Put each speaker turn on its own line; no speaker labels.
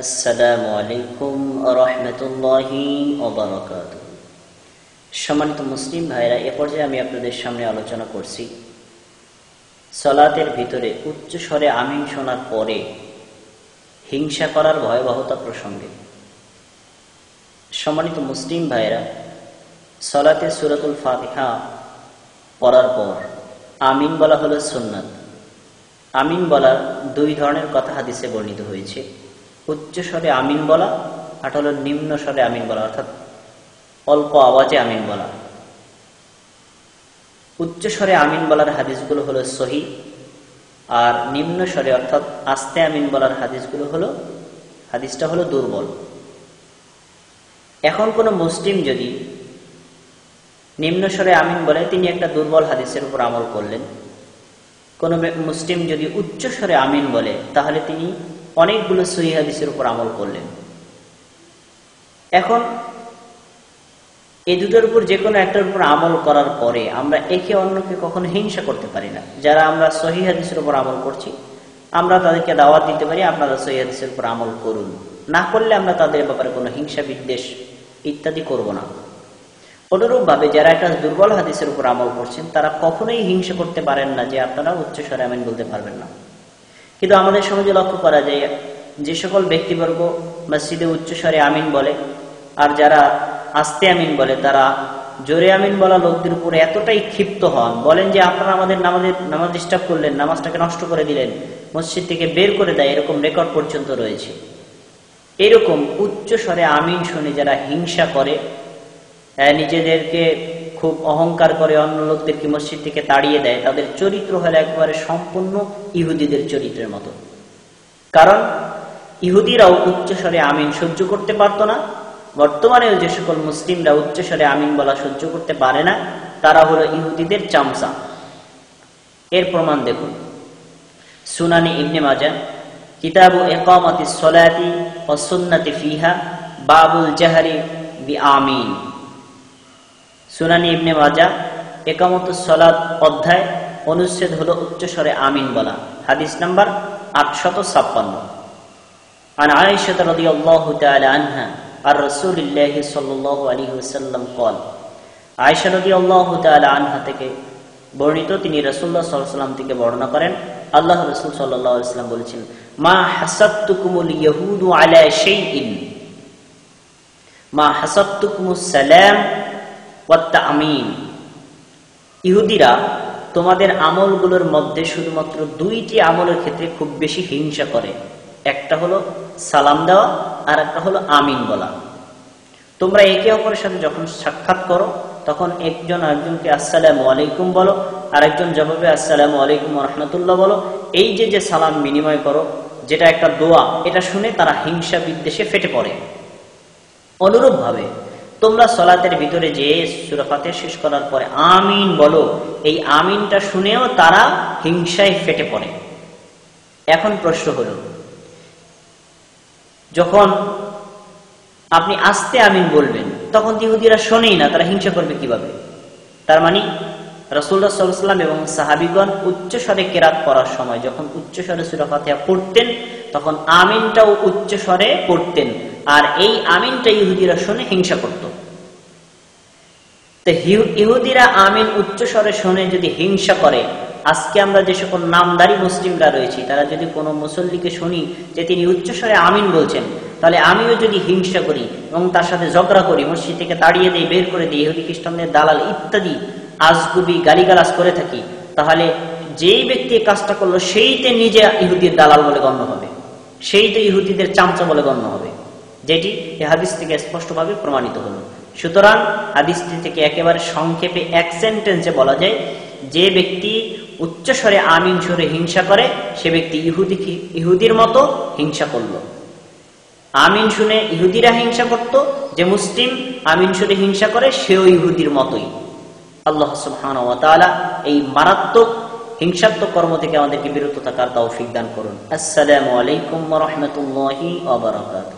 আসসালামু আলাইকুম ওয়া রাহমাতুল্লাহি ওয়া বারাকাতুহু। সম্মানিত মুসলিম ভাইরা, এ পর্যায়ে আমি আপনাদের সামনে আলোচনা করছি সালাতের ভিতরে উচ্চ স্বরে আমিন শোনার পরে হিংসা করার ভয়াবহতা প্রসঙ্গে। সম্মানিত মুসলিম ভাইরা, সালাতে সূরাতুল ফাতিহা পড়ার পর আমিন বলা হলো সুন্নাত। আমিন বলার দুই ধরনের কথা হাদিসে বর্ণিত হয়েছে। উচ্চ স্বরে আমিন বলা আর হলো নিম্ন স্বরে আমিন বলা, অর্থাৎ অল্প আওয়াজে আমিন বলা। উচ্চ স্বরে আমিন বলার হাদিসগুলো হলো সহি, আর নিম্ন স্বরে অর্থাৎ আস্তে আমিন বলার হাদিসটা হলো দুর্বল। এখন কোনো মুসলিম যদি নিম্ন স্বরে আমিন বলে, তিনি একটা দুর্বল হাদিসের উপর আমল করলেন। কোনো মুসলিম যদি উচ্চ স্বরে আমিন বলে, তাহলে তিনি অনেকগুলো সহিহ হাদিসের উপর আমল করলেন। এখন এই দুটোর উপর যে কোনো একটার উপর আমল করার পরে আমরা একে অন্যকে কখনো হিংসা করতে পারি না। যারা আমরা সহিহ হাদিসের উপর আমল করছি, আমরা তাদেরকে দাওয়াত দিতে পারি, আপনারা সহিহ হাদিসের উপর আমল করুন। না করলে আমরা তাদের ব্যাপারে কোনো হিংসা বিদ্বেষ ইত্যাদি করব না। অনুরূপভাবে যারা একটা দুর্বল হাদিসের উপর আমল করছেন, তারা কখনোই হিংসা করতে পারেন না যে আপনারা উচ্চ স্বরে আমিন বলতে পারবেন না। কিন্তু আমাদের সমাজে লক্ষ্য করা যায়, যে সকল ব্যক্তিবর্গ মসজিদে উচ্চ স্বরে আমিন বলে আর যারা আস্তে আমিন বলে, তারা জোরে আমিন বলা লোকদের উপরে এতটাই ক্ষিপ্ত হন, বলেন যে আপনারা আমাদের নামাজ ডিস্টার্ব করলেন, নামাজটাকে নষ্ট করে দিলেন, মসজিদ থেকে বের করে দেয়, এরকম রেকর্ড পর্যন্ত রয়েছে। এরকম উচ্চ স্বরে আমিন শুনে যারা হিংসা করে, নিজেদেরকে খুব অহংকার করে, অন্য লোকদেরকে মসজিদ থেকে তাড়িয়ে দেয়, তাদের চরিত্র হলো একেবারে সম্পূর্ণ ইহুদিদের চরিত্রের মতো। কারণ ইহুদিরাও উচ্চ স্বরে আমিন সহ্য করতে পারত না। বর্তমানেও যে সকল মুসলিমরা উচ্চ স্বরে আমিন বলা সহ্য করতে পারে না, তারা হলো ইহুদিদের চামচা। এর প্রমাণ দেখুন, সুনানি ইবনে মাজাহ কিতাবু ইকামাতিস সালাতি ওয়াস সুন্নাতি ফিহা বাবুল জাহরি বিআমিন। সুনানি ইবনে মাজাহ ইকামাতুস সালাত অধ্যায়, অনুচ্ছেদ হলো উচ্চ স্বরে আমিন বলা, হাদিস নাম্বার 856। আন আয়েশা রাদিয়াল্লাহু তাআলা আনহা আর রাসূলুল্লাহ সাল্লাল্লাহু আলাইহি ওয়াসাল্লাম قال, আয়েশা রাদিয়াল্লাহু তাআলা আনহা থেকে বর্ণিত, তিনি রাসূলুল্লাহ সাল্লাল্লাহু আলাইহি ওয়াসাল্লাম থেকে বর্ণনা করেন, আল্লাহ রাসূল সাল্লাল্লাহু আলাইহি ওয়াসাল্লাম বলেছেন, মা হাসাবতুকুমুল ইয়াহুদু আলা শাইইন মা হাসাবতুকুমুস সালাম ওয়াত তা'মিন। ইহুদিরা তোমাদের আমলগুলোর মধ্যে শুধুমাত্র দুইটি আমলের ক্ষেত্রে খুব বেশি হিংসা করে। একটা হলো সালাম দেওয়া, আর একটা হলো আমিন বলা। তোমরা একে অপরের সাথে যখন সাক্ষাৎ করো, তখন একজন আরেকজনকে আসসালামু আলাইকুম বলো, আরেকজন জবাবে আসসালামু আলাইকুম ওয়া রাহমাতুল্লাহ বলো। এই যে সালাম বিনিময় করো, যেটা একটা দোয়া, এটা শুনে তারা হিংসা বিদ্বেষে ফেটে পড়ে। অনুরূপভাবে তোমরা সালাতের ভিতরে যে সূরা ফাতিহা শেষ করার পরে আমিন বলো, এই আমিনটা শুনেও তারা হিংসায় ফেটে পড়ে। এখন প্রশ্ন হলো, যখন আপনি আস্তে আমিন বলবেন, তখন ইহুদিরা শোনেই না, তারা হিংসা করবে কিভাবে? তার মানে রাসূলুল্লাহ সাল্লাল্লাহু আলাইহি ওয়াসাল্লাম এবং সাহাবীগণ উচ্চ স্বরে কেরাত পড়ার সময় যখন উচ্চ স্বরে সূরা ফাতিহা পড়তেন, তখন আমিনটাও উচ্চ স্বরে পড়তেন, আর এই আমিনটা ইহুদিরা শুনে হিংসা করত। তো ইহুদিরা আমিন উচ্চ স্বরে শুনে যদি হিংসা করে, আজকে আমরা যে সকল নামদারি মুসলিমরা রয়েছি, তারা যদি কোনো মুসল্লিকে শুনি যে তিনি উচ্চ স্বরে আমিন বলছেন, তাহলে আমিও যদি হিংসা করি এবং তার সাথে ঝগড়া করি, মসজিদ থেকে তাড়িয়ে দিই, বের করে দিই, ইহুদি খ্রিস্টানদের দালাল ইত্যাদি আজগুবি গালিগালাজ করে থাকি, তাহলে যেই ব্যক্তি কাজটা করলো সেইতে নিজে ইহুদির দালাল বলে গণ্য হবে, সেই তো ইহুদিদের চামচা বলে গণ্য হবে, যেটি এই হাদিস থেকে স্পষ্টভাবে প্রমাণিত হলো। সুতরাং হাদিসটি থেকে একেবারে সংক্ষেপে এক সেন্টেন্সে বলা যায়, যে ব্যক্তি উচ্চ স্বরে আমিন সুরে হিংসা করে, সে ব্যক্তি ইহুদির মতো হিংসা করলো। আমিন শুনে ইহুদিরা হিংসা করত, যে মুসলিম আমিন সুরে হিংসা করে সেও ইহুদির মতোই। আল্লাহ সুবহানাহু ওয়া তাআলা এই মারাত্মক হিংসাত্মক কর্ম থেকে আমাদেরকে বিরত থাকার তৌফিক দান করুন। আসসালামু আলাইকুম ওয়া রাহমাতুল্লাহি ওয়া বারাকাতুহু।